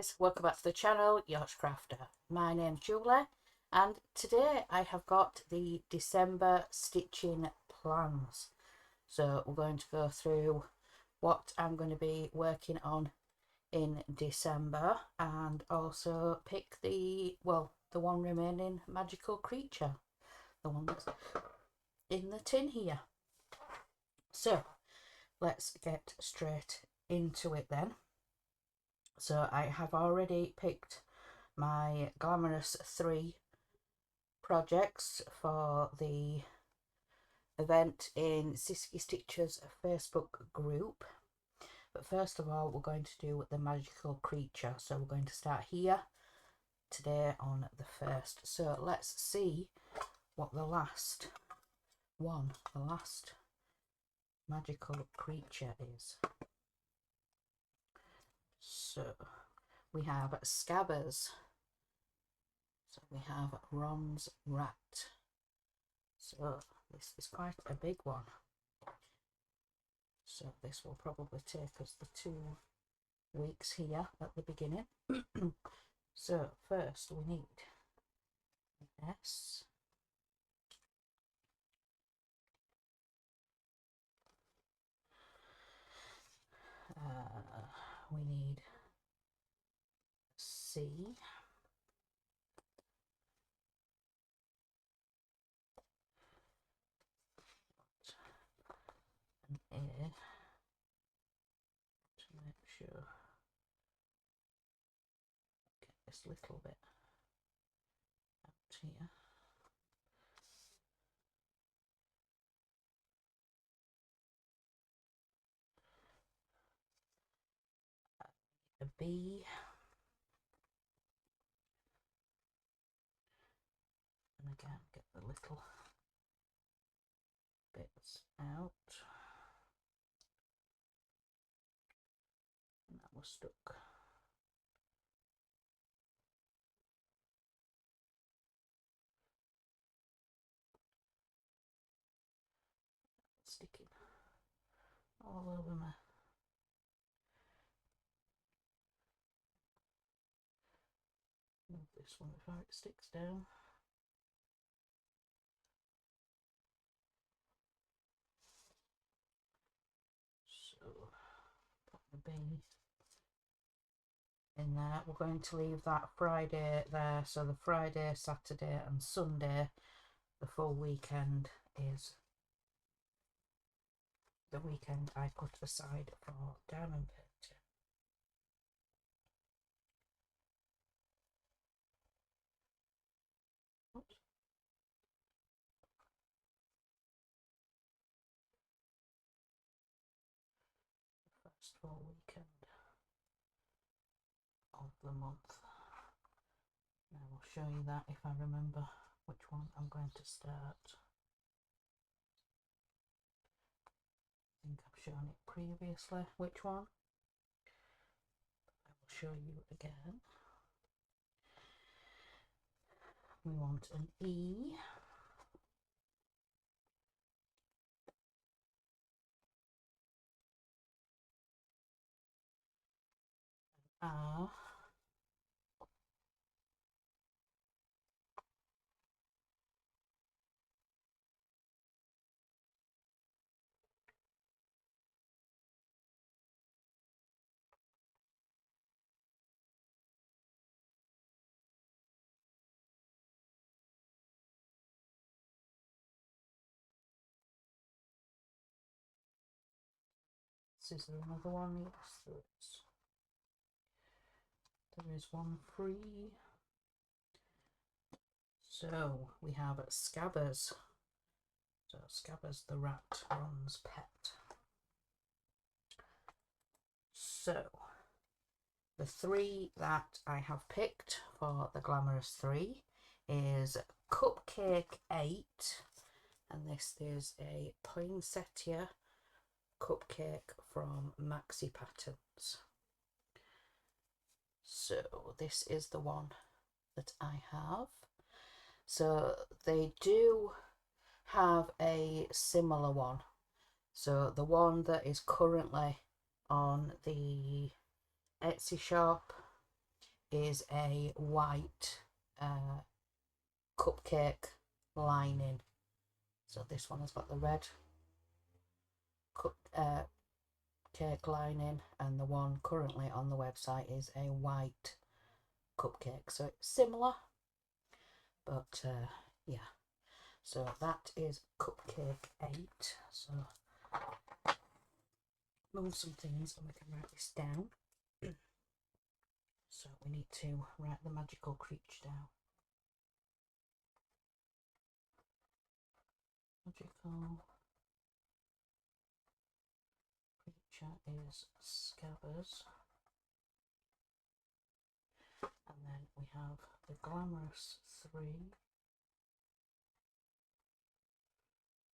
guys, welcome back to the channel, Yacht Crafter. My name's Julie and today I have got the December stitching plans. So we're going to go through what I'm going to be working on in December and also pick the one remaining magical creature, the one that's in the tin here. So let's get straight into it then. So I have already picked my Glamorous 3 projects for the event in Sisky Stitcher's Facebook group. But first of all, we're going to do the magical creature. So we're going to start here today on the 1st. So let's see what the last magical creature is. So we have Scabbers. So we have Ron's Rat. So this is quite a big one. So this will probably take us the 2 weeks here at the beginning. So first we need an S. We need C. An A. To make sure get this little bit out here. A B. And again, get the little bits out. And that was stuck. Sticking all over my move this one before it sticks down. So put the B in there. We're going to leave that Friday there, so the Friday, Saturday and Sunday, the full weekend, is the weekend I put aside for diamond painting. Oops. The first full weekend of the month. Now I'll show you that if I remember which one I'm going to start. I think I've shown it previously which one. I will show you again. We want an E. An R. This is another one, yes, there is one free. So we have Scabbers. So Scabbers the rat, Ron's pet. So the 3 that I have picked for the Glamorous 3 is Cupcake 8, and this is a poinsettia cupcake from Maxi Patterns. So this is the one that I have. So they do have a similar one. So the one that is currently on the Etsy shop is a white cupcake lining. So this one has got the red cake lining, and the one currently on the website is a white cupcake. So it's similar, but yeah. So that is cupcake 8. So move some things and we can write this down. So we need to write the magical creature down. Magical creature is Scabbers. And then we have the Glamorous 3.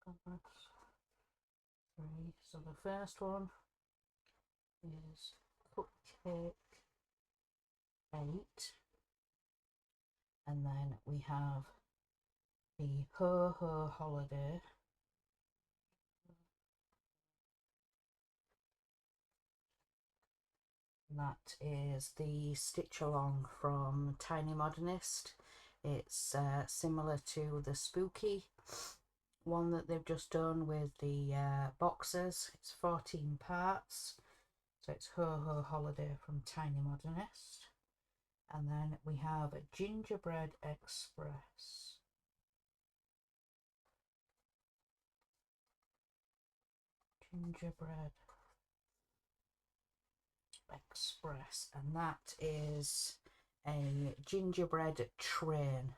Glamorous 3. So the first one is Cupcake 8. And then we have the Ho Ho Holiday. That is the stitch along from Tiny Modernist. It's similar to the spooky one that they've just done with the boxes. It's 14 parts. So it's Ho Ho Holiday from Tiny Modernist. And then we have a Gingerbread Express. Gingerbread Express, and that is a gingerbread train.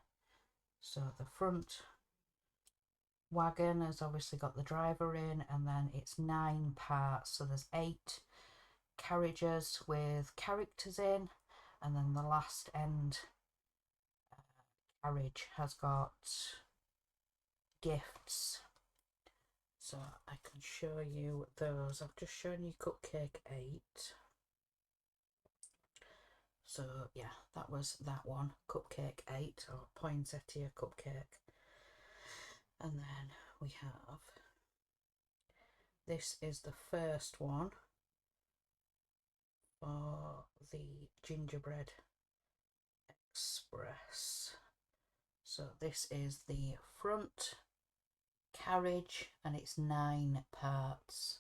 So the front wagon has obviously got the driver in, and then it's 9 parts. So there's 8 carriages with characters in, and then the last end carriage has got gifts. So I can show you those. I've just shown you Cupcake 8. So yeah, that was that one, Cupcake 8, or Poinsettia Cupcake. And then we have, this is the first one for the Gingerbread Express. So this is the front carriage, and it's 9 parts.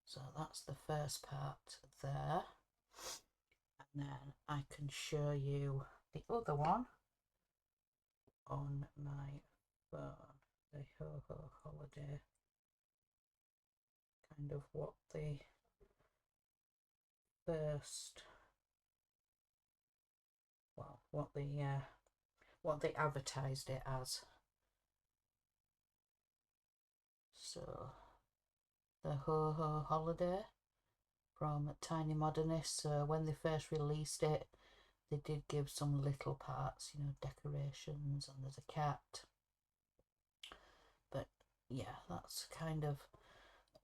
So that's the first part there. And then I can show you the other one on my phone, the Ho Ho Holiday, kind of what the first, well, what they advertised it as. So the Ho Ho Holiday from Tiny Modernist. So when they first released it, they did give some little parts, you know, decorations, and there's a cat. But yeah, that's kind of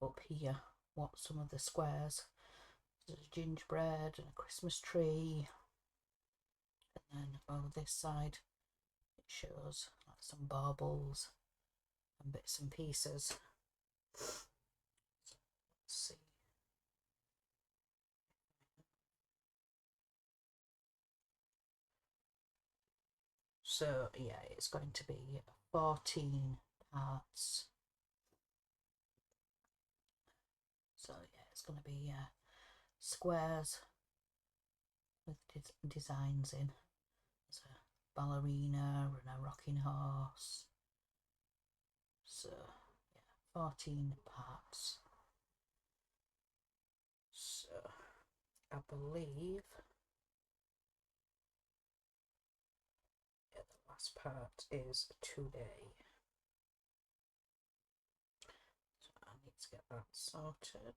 up here what some of the squares. There's a gingerbread and a Christmas tree. And then over this side it shows like some baubles and bits and pieces. So let's see. So yeah, it's going to be 14 parts. So yeah, it's going to be squares with designs in. There's a ballerina and a rocking horse. So yeah, 14 parts. So I believe the last part is today. So I need to get that sorted.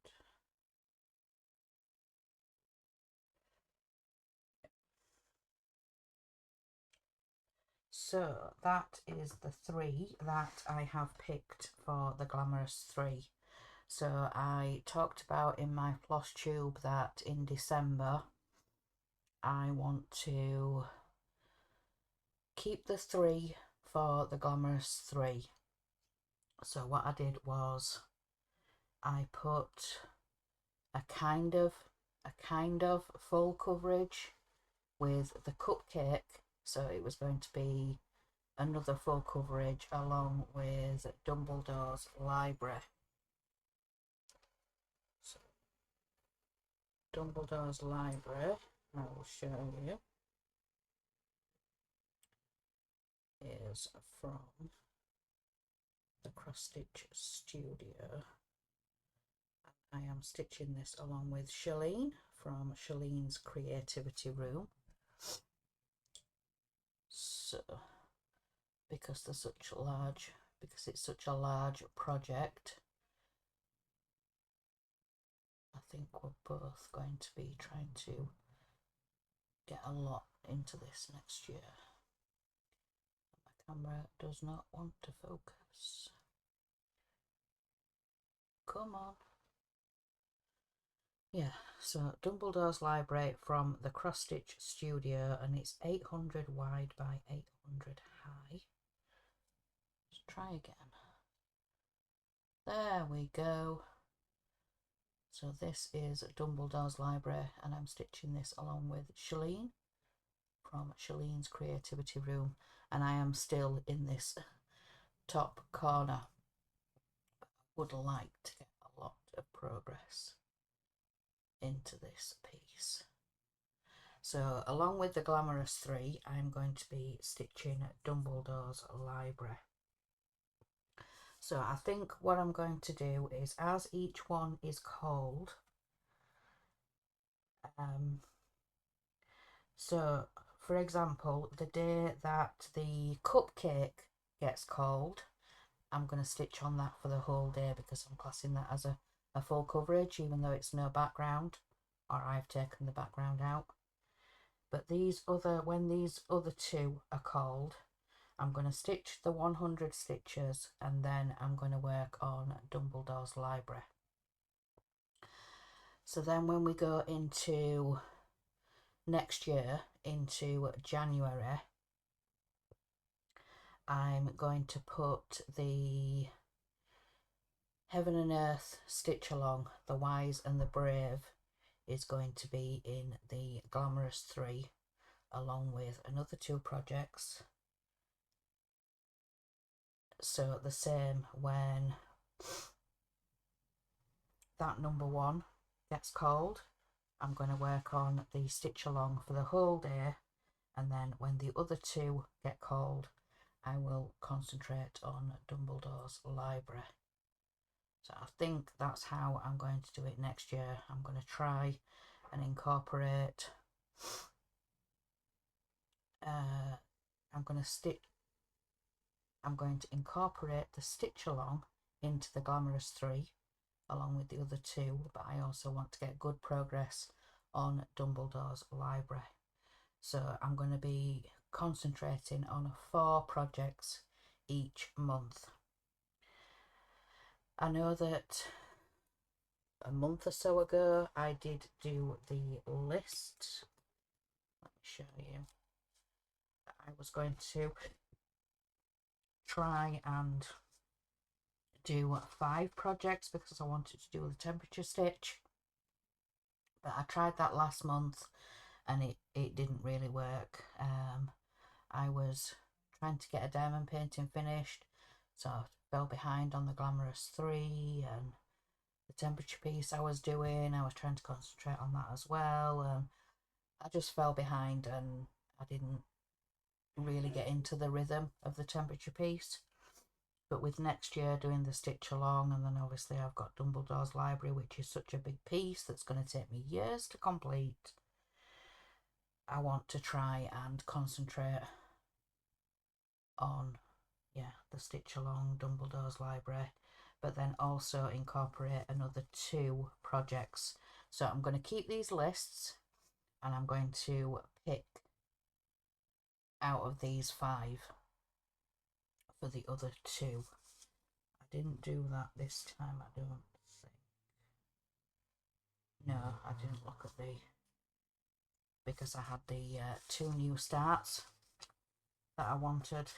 So that is the 3 that I have picked for the Glamorous 3. So I talked about in my floss tube that in December I want to keep the 3 for the Glamorous 3. So what I did was I put a kind of full coverage with the cupcake, so it was going to be another full coverage along with Dumbledore's library. So Dumbledore's library, I will show you, is from the Cross Stitch Studio. I am stitching this along with Shalene from Shalene's Creativity Room. So because it's such a large project, I think we're both going to be trying to get a lot into this next year. My camera does not want to focus. Come on. Yeah, so Dumbledore's library from the Cross Stitch Studio, and it's 800 wide by 800 high. Let's try again. There we go. So this is Dumbledore's library, and I'm stitching this along with Shalene from Shalene's Creativity Room, and I am still in this top corner. I would like to get a lot of progress into this piece. So along with the Glamorous 3, I'm going to be stitching Dumbledore's library. So I think what I'm going to do is, as each one is called, so for example, the day that the cupcake gets called, I'm going to stitch on that for the whole day, because I'm classing that as a full coverage, even though it's no background, or I've taken the background out. But when these other two are called, I'm going to stitch the 100 stitches, and then I'm going to work on Dumbledore's library. So then when we go into next year, into January, I'm going to put the Heaven and Earth stitch along, the Wise and the Brave, is going to be in the Glamorous 3, along with another 2 projects. So the same when that number 1 gets called, I'm going to work on the stitch along for the whole day, and then when the other 2 get called, I will concentrate on Dumbledore's library. So I think that's how I'm going to do it next year. I'm going to try and incorporate I'm going to incorporate the stitch along into the Glamorous 3 along with the other 2, but I also want to get good progress on Dumbledore's library. So I'm going to be concentrating on 4 projects each month. I know that a month or so ago I did do the list. Let me show you. I was going to try and do 5 projects because I wanted to do the temperature stitch, but I tried that last month and it didn't really work. I was trying to get a diamond painting finished, so I fell behind on the Glamorous 3, and the temperature piece I was trying to concentrate on that as well, and I just fell behind and I didn't really get into the rhythm of the temperature piece. But with next year doing the stitch along, and then obviously I've got Dumbledore's library, which is such a big piece that's going to take me years to complete, I want to try and concentrate on the stitch along, Dumbledore's library, but then also incorporate another 2 projects. So I'm going to keep these lists, and I'm going to pick out of these 5 for the other 2. I didn't do that this time, I don't think. No, I didn't look at because I had the 2 new starts that I wanted.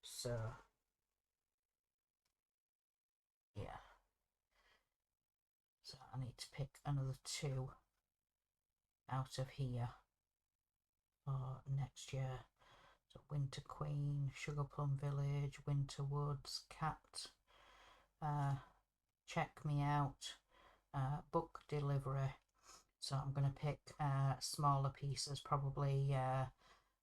So yeah, so I need to pick another 2 out of here next year. So Winter Queen, Sugar Plum Village, Winter Woods, Cat, Check Me Out, Book Delivery. So I'm going to pick smaller pieces, probably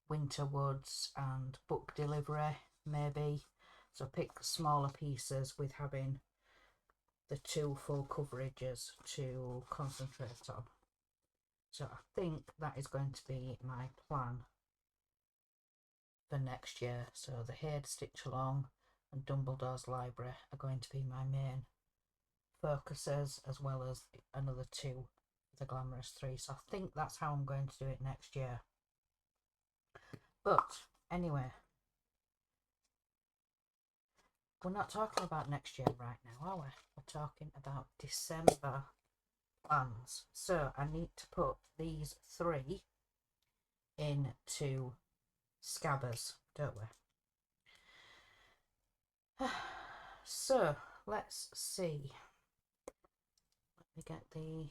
Winter Woods and Book Delivery, maybe. So pick smaller pieces with having the 2 full coverages to concentrate on. So I think that is going to be my plan for next year. So the Haid Stitch Along and Dumbledore's Library are going to be my main focuses, as well as another 2 the Glamorous 3. So I think that's how I'm going to do it next year. But anyway, we're not talking about next year right now, are we? We're talking about December plans. So I need to put these 3 into scabbers, don't we? So let's see. Let me get the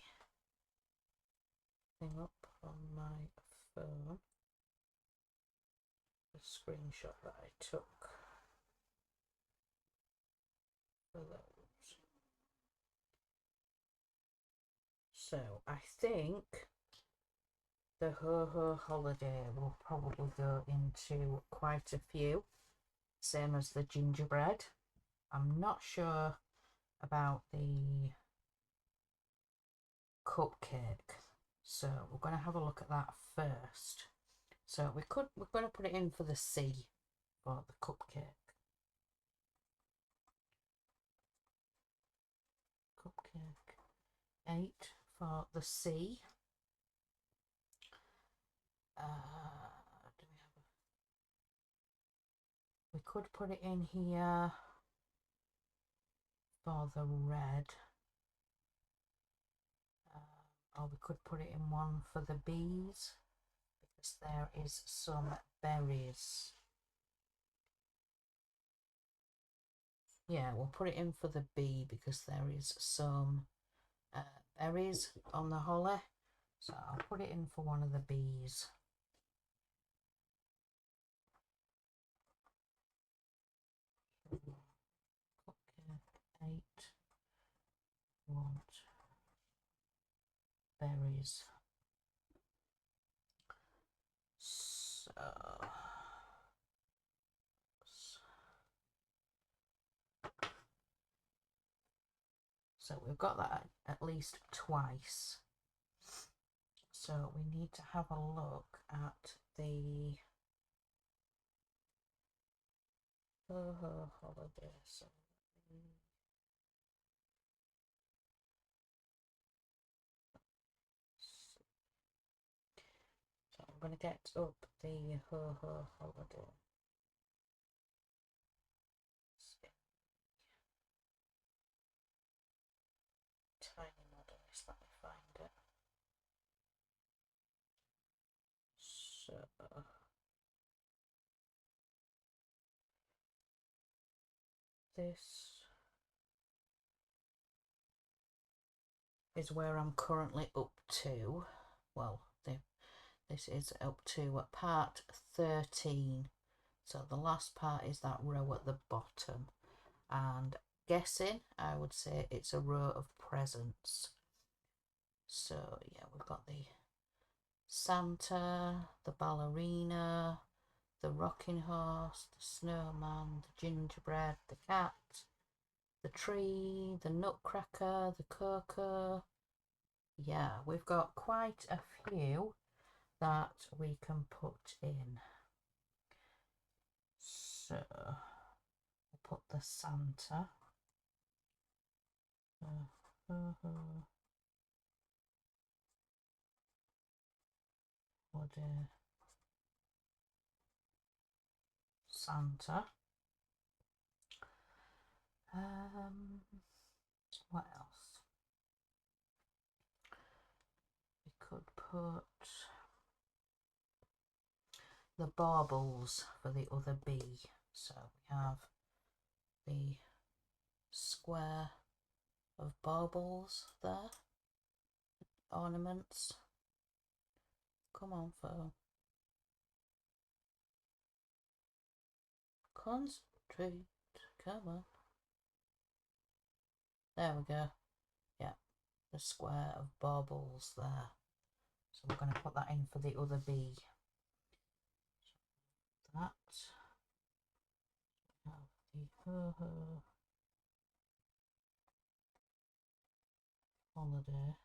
thing up on my phone. The screenshot that I took for those. So I think the Ho Ho Holiday will probably go into quite a few, same as the gingerbread. I'm not sure about the cupcake, so we're going to have a look at that first. So we're going to put it in for the C for the cupcake. Cupcake 8 for the C. We could put it in here for the red, or we could put it in one for the bees, because there is some berries. Yeah, we'll put it in for the bee because there is some berries on the holly, so I'll put it in for one of the bees. Okay, 8, want berries. So we've got that at least twice. So we need to have a look at the holiday. So I'm going to get up the holiday. Tiny models, let me find it. So this is where I'm currently up to. Well, this is up to part 13. So the last part is that row at the bottom. And guessing, I would say it's a row of presents. So yeah, we've got the Santa, the ballerina, the rocking horse, the snowman, the gingerbread, the cat, the tree, the nutcracker, the cocoa. Yeah, we've got quite a few that we can put in. So we'll put the Santa. Would Santa. What else? We could put the baubles for the other bee. So we have the square of baubles there, ornaments. Come on, phone. Concentrate. Come on. There we go. Yeah, the square of baubles there. So we're going to put that in for the other bee. That. Have the ho-ho holiday.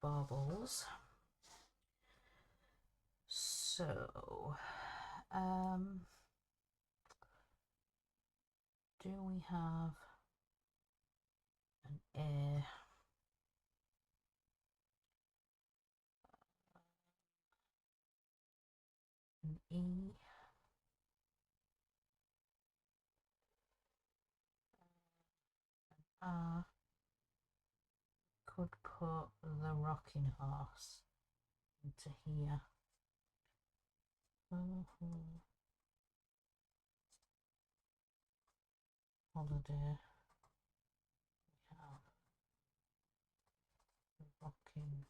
Baubles. So, do we have an A? An E? An R? Could put the rocking horse into here. Holiday. We have the rocking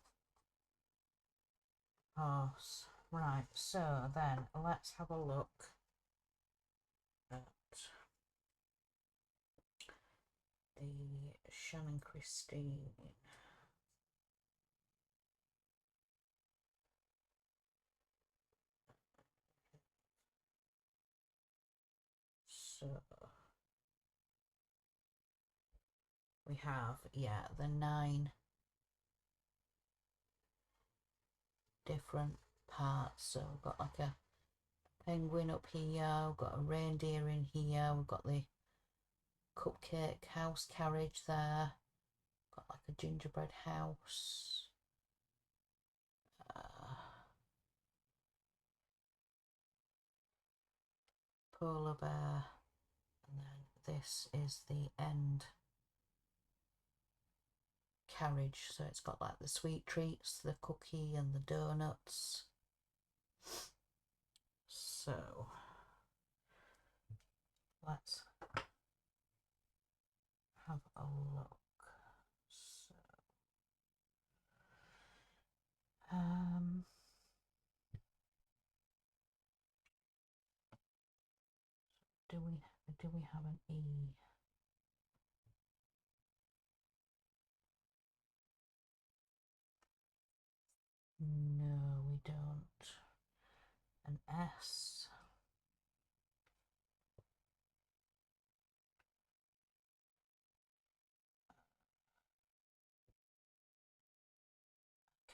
horse. Right, so then let's have a look at the Shannon Christine. So we have, yeah, the 9 different parts. So we've got like a penguin up here, we've got a reindeer in here, we've got the cupcake house carriage there, got like a gingerbread house, polar bear, and then this is the end carriage. So it's got like the sweet treats, the cookie and the donuts. So let's have a look. So do we have an E? No, we don't. An S.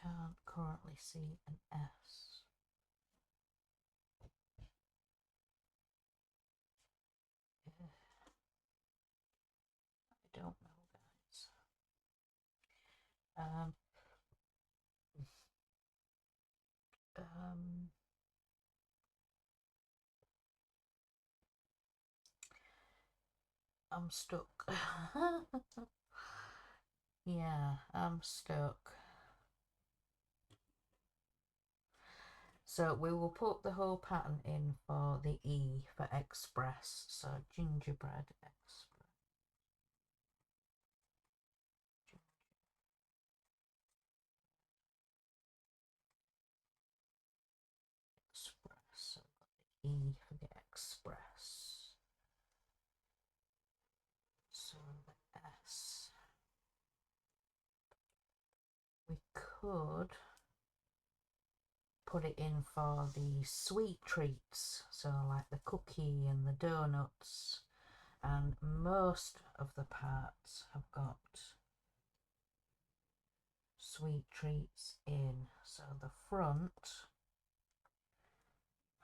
Can't currently see an S. I don't know, guys. I'm stuck. Yeah, I'm stuck. So we will put the whole pattern in for the E for express. So gingerbread express. Express. So we've got the E for the express. So the S. We could put it in for the sweet treats, so like the cookie and the donuts, and most of the parts have got sweet treats in. So the front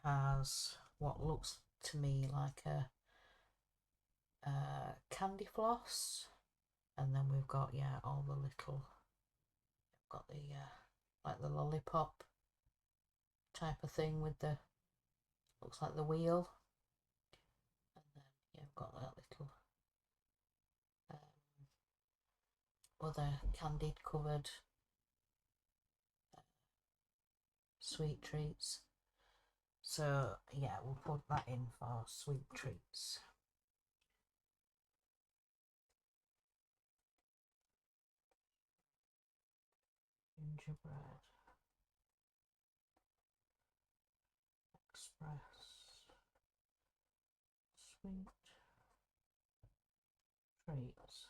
has what looks to me like a candy floss, and then we've got, yeah, all the little, got the like the lollipop type of thing with the, looks like the wheel, and then you've got that little other candied covered sweet treats. So yeah, we'll put that in for sweet treats. Gingerbread. Sweet treats.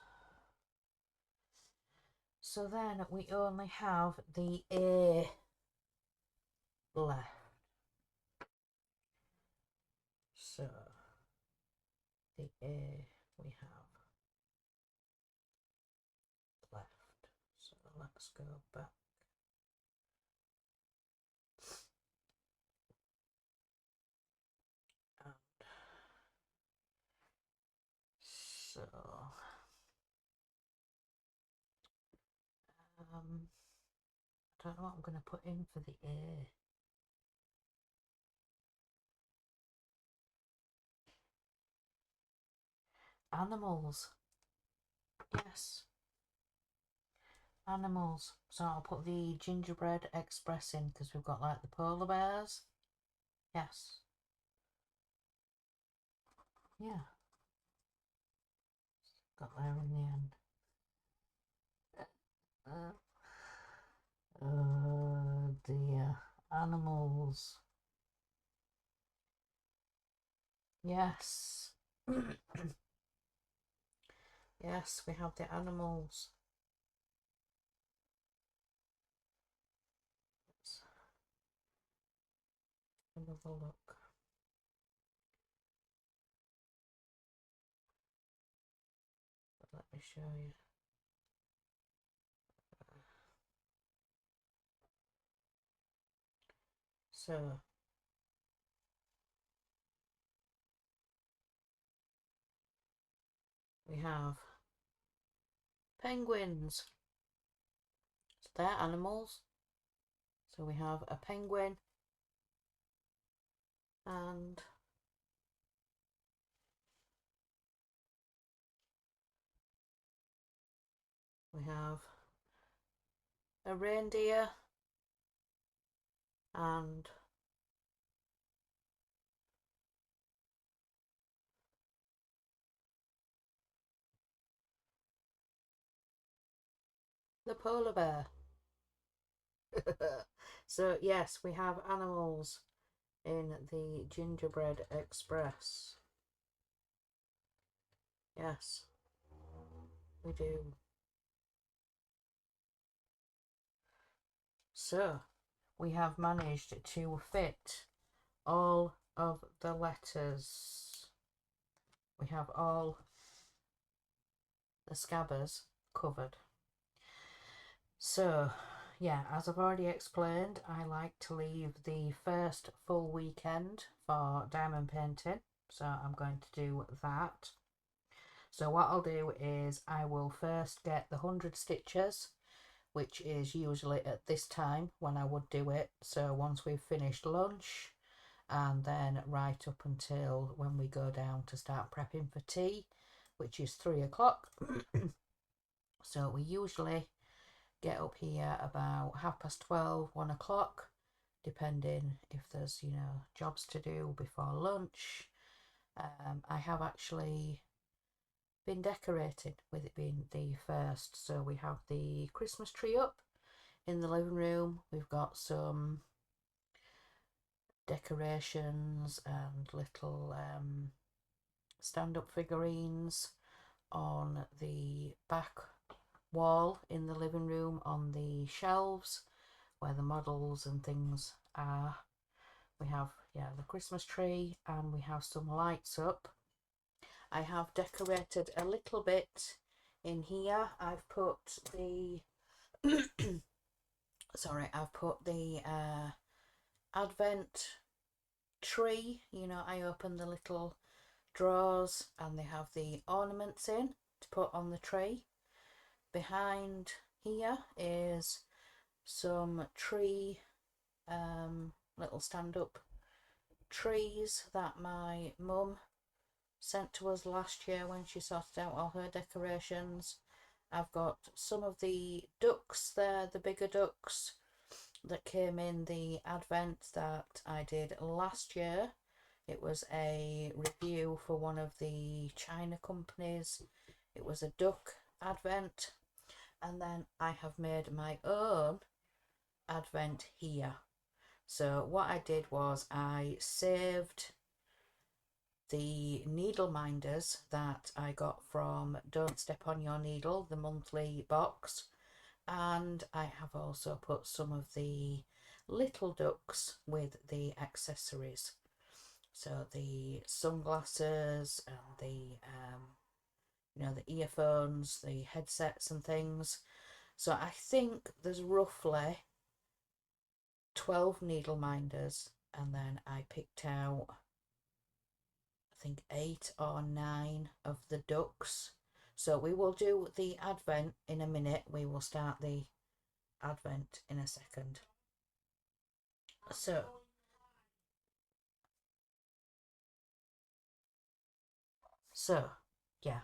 So then we only have the A left. So the A we have left. So let's go back. And so I don't know what I'm going to put in for the A. Animals. Yes. Animals. So I'll put the gingerbread express in because we've got like the polar bears. Yes. Yeah. Got there in the end. Oh dear. Animals. Yes. Yes, we have the animals. Let's have another look. But let me show you. So we have penguins. So they're animals. So we have a penguin and we have a reindeer and the polar bear. So yes, we have animals in the gingerbread express. Yes, we do. So we have managed to fit all of the letters. We have all the scabbers covered. So yeah, as I've already explained, I like to leave the first full weekend for diamond painting, so I'm going to do that. So what I'll do is I will first get the 100 stitches, which is usually at this time when I would do it. So once we've finished lunch and then right up until when we go down to start prepping for tea, which is 3 o'clock. So we usually get up here about 12:30, 1 o'clock, depending if there's, you know, jobs to do before lunch. I have actually been decorating with it being the first. So we have the Christmas tree up in the living room. We've got some decorations and little stand-up figurines on the back wall in the living room on the shelves where the models and things are. We have, yeah, the Christmas tree and we have some lights up. I have decorated a little bit in here. I've put the sorry, I've put the advent tree. You know, I open the little drawers and they have the ornaments in to put on the tree. Behind here is some tree little stand-up trees that my mum sent to us last year when she sorted out all her decorations. I've got some of the ducks there, the bigger ducks that came in the advent that I did last year. It was a review for one of the China companies. It was a duck advent, and then I have made my own advent here. So what I did was I saved the needle minders that I got from Don't Step on Your Needle, the monthly box, and I have also put some of the little ducks with the accessories, so the sunglasses and the earphones, the headsets and things. So I think there's roughly 12 needle minders, and then I picked out, I think, 8 or 9 of the ducks. So we will do the advent in a minute. We will start the advent in a second. So yeah,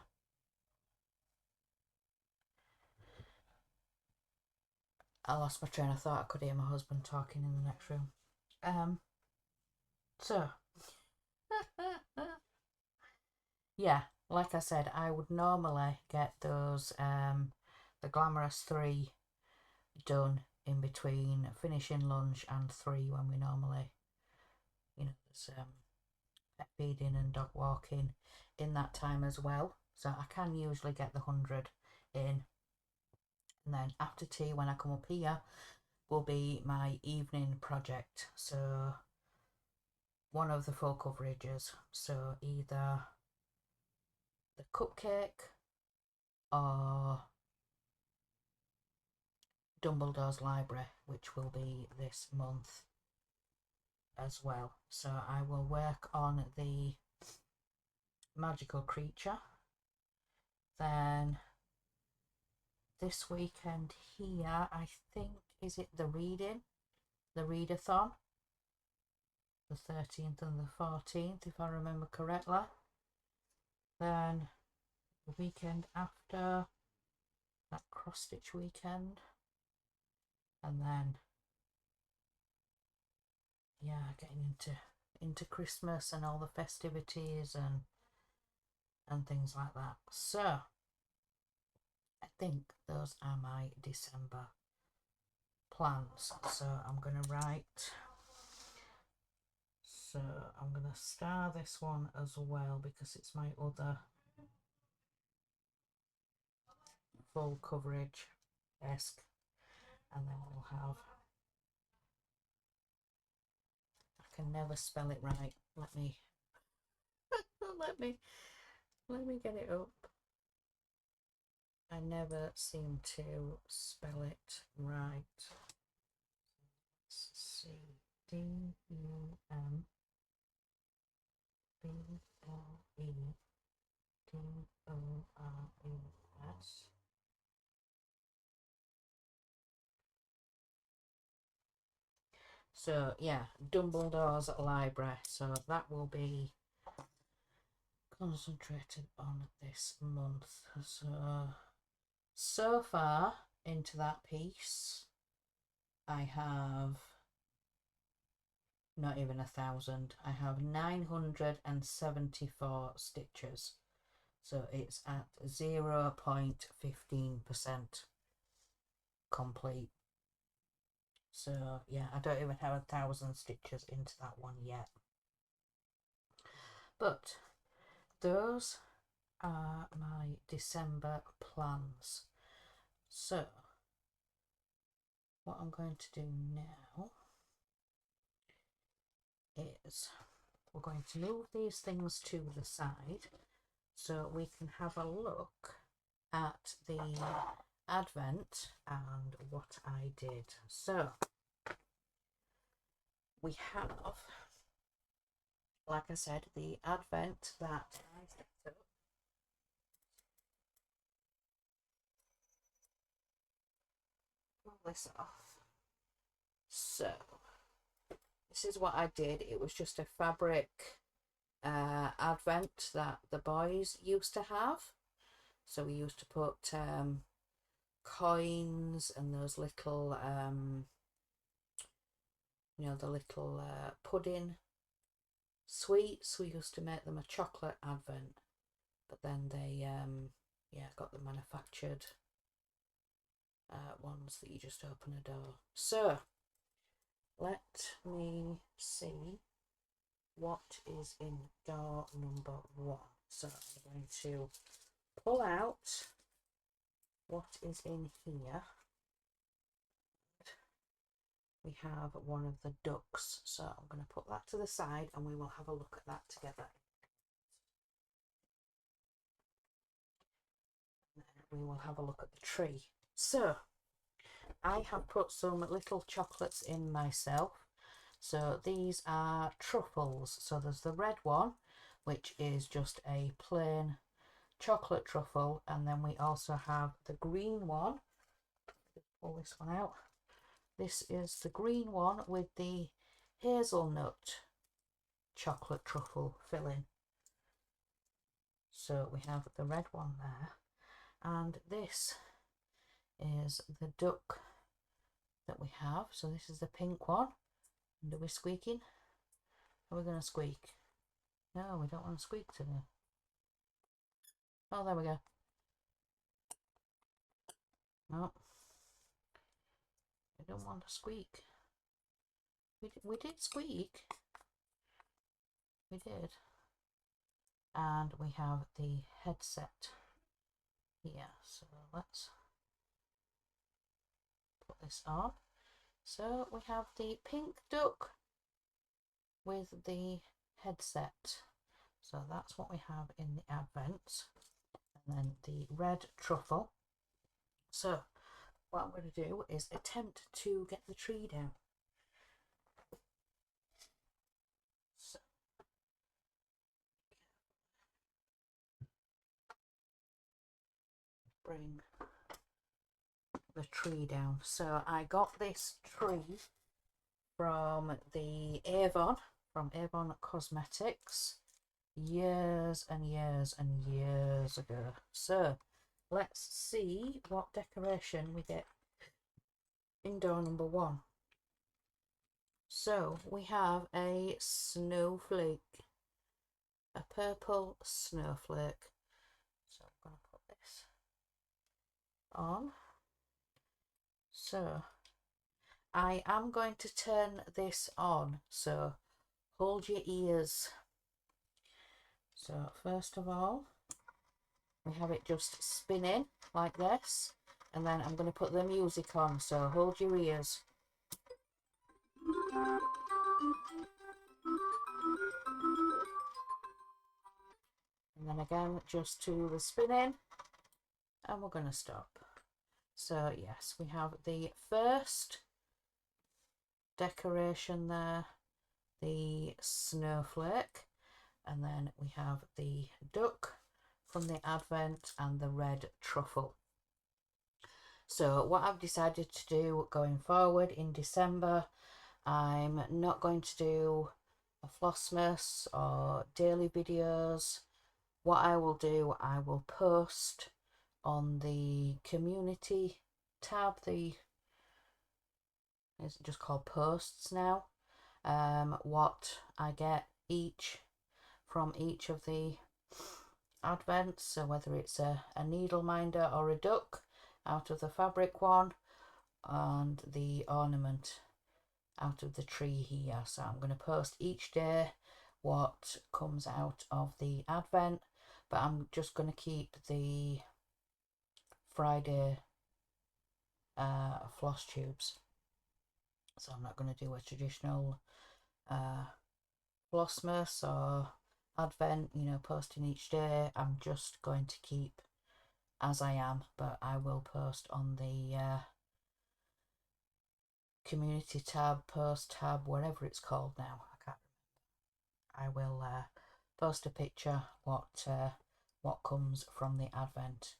I lost my train of thought. I could hear my husband talking in the next room. Um so yeah, like I said, I would normally get those the glamorous 3 done in between finishing lunch and 3, when we normally, there's pet feeding and dog walking in that time as well. So I can usually get the 100 in, and then after tea, when I come up here, will be my evening project. So one of the full coverages, so either the cupcake or Dumbledore's library, which will be this month as well. So I will work on the magical creature. Then this weekend here, I think, is it the readathon, the 13th and the 14th, if I remember correctly. Then the weekend after, that cross stitch weekend, and then yeah, getting into Christmas and all the festivities and things like that. So I think those are my December plans. So I'm going to write, so I'm going to star this one as well, because it's my other full coverage esque, and then we'll have, I can never spell it right, let me let me get it up. I never seem to spell it right. C D U M B L E D O R E S. So yeah, Dumbledore's library. So that will be concentrated on this month. So far into that piece, I have not even 1,000. I have 974 stitches. So it's at 0.15% complete. So yeah, I don't even have 1,000 stitches into that one yet. But those are my December plans. So what I'm going to do now is we're going to move these things to the side so we can have a look at the advent and what I did. So we have, like I said, the advent that I set up. Pull this off. So this is what I did. It was just a fabric advent that the boys used to have. So we used to put coins and those little the little pudding sweets. We used to make them a chocolate advent, but then they got the manufactured ones that you just open a door. So let me see what is in door number 1. So I'm going to pull out what is in here. We have one of the ducks, so I'm going to put that to the side and we will have a look at that together. And then we will have a look at the tree. So I have put some little chocolates in myself. So these are truffles. So there's the red one, which is just a plain chocolate truffle, and then we also have the green one. Pull this one out. This is the green one with the hazelnut chocolate truffle filling. So we have the red one there, and this is the duck that we have. So this is the pink one. And are we squeaking? Are we going to squeak? No, we don't want to squeak today. Oh, there we go. No, we don't want to squeak. We did squeak. We did. And we have the headset here. So let's put this on. So we have the pink duck with the headset. So that's what we have in the advent. And then the red truffle. So what I'm going to do is attempt to get the tree down. So bring the tree down. So I got this tree from the Avon, from Avon Cosmetics, years and years and years ago. So let's see what decoration we get in door number 1. So we have a snowflake, a purple snowflake. So I'm going to put this on. So I am going to turn this on, so hold your ears. So first of all, we have it just spinning like this, and then I'm going to put the music on, so hold your ears. And then again, just to the spinning, and we're going to stop. So yes, we have the first decoration there, the snowflake, and then we have the duck from the advent and the red truffle. So what I've decided to do going forward in December, I'm not going to do a Flossmas or daily videos. What I will do, I will post on the community tab, it's just called posts now, what I get from each of the advents. So whether it's a needle minder or a duck out of the fabric one, and the ornament out of the tree here. So I'm going to post each day what comes out of the advent, but I'm just going to keep the Friday floss tubes. So I'm not going to do a traditional Flossmas or advent, you know, posting each day. I'm just going to keep as I am, but I will post on the community tab, post tab, whatever it's called now. I can't remember. I will post a picture what comes from the advent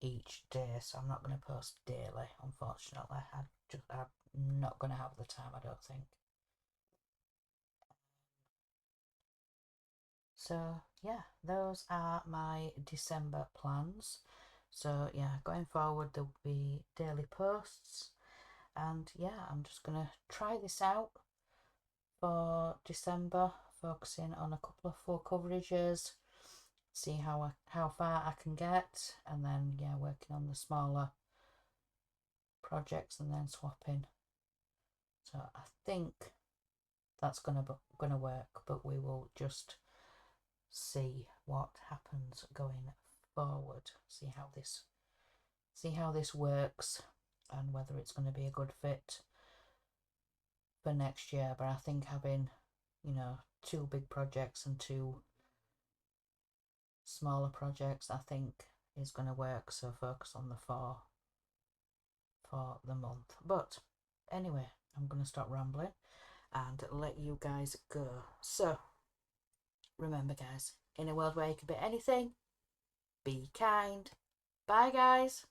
each day. So I'm not going to post daily, unfortunately. I'm not going to have the time, I don't think. So yeah, those are my December plans. So yeah, going forward there will be daily posts, and yeah, I'm just gonna try this out for December, focusing on a couple of full coverages, see how far I can get, and then yeah, working on the smaller projects and then swapping So I think that's gonna work, but we will just see what happens going forward. See how this works, and whether it's going to be a good fit for next year. But I think having, you know, 2 big projects and 2 smaller projects, I think is going to work. So focus on the 4 for the month. But anyway, I'm going to stop rambling and let you guys go. So remember, guys, in a world where you can be anything, be kind. Bye, guys.